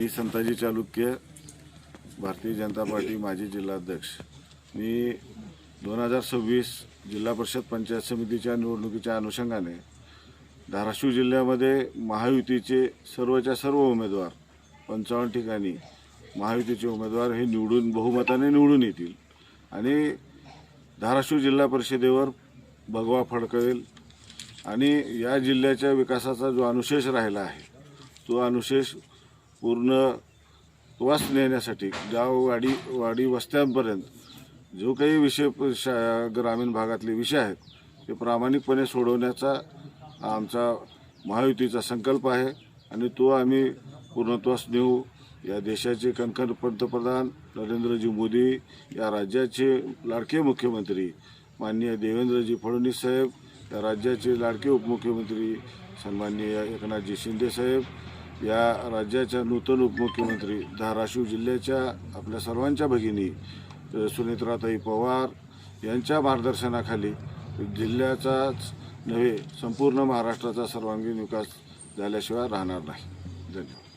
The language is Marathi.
मी संताजी चालुक्य, भारतीय जनता पार्टी माजी जिल्हाध्यक्ष। मी 2026 जिल्हा परिषद पंचायत समितीच्या निवडणुकीच्या अनुषंगाने धाराशिव जिल्ह्यामध्ये महायुतीचे सर्वच्या सर्व उमेदवार 55 ठिकाणी महायुतीचे उमेदवार हे बहुमताने निवडून येतील आणि धाराशिव जिल्हा परिषदेवर भगवा फडकवेल आणि या जिल्ह्याच्या विकासाचा जो अनुशेष राहिला आहे तो अनुशेष पूर्ण वास नेण्यासाठी गाववाडी वस्त्यांपर्यंत जो काही विषय ग्रामीण भागातले विषय आहेत ते प्रामाणिकपणे सोडवण्याचा आमचा महायुतीचा संकल्प आहे आणि तो आम्ही पूर्णत्वास नेऊ। या देशाचे कणखर पंतप्रधान नरेंद्रजी मोदी, या राज्याचे लाडके मुख्यमंत्री माननीय देवेंद्रजी फडणवीस साहेब, या राज्याचे लाडके उपमुख्यमंत्री सन्माननीय एकनाथजी शिंदे साहेब, या राज्याच्या नूतन उपमुख्यमंत्री धाराशिव जिल्ह्याच्या आपल्या सर्वांच्या भगिनी सुनेत्राताई पवार यांच्या मार्गदर्शनाखाली जिल्ह्याचाच नव्हे संपूर्ण महाराष्ट्राचा सर्वांगीण विकास झाल्याशिवाय राहणार नाही। धन्यवाद।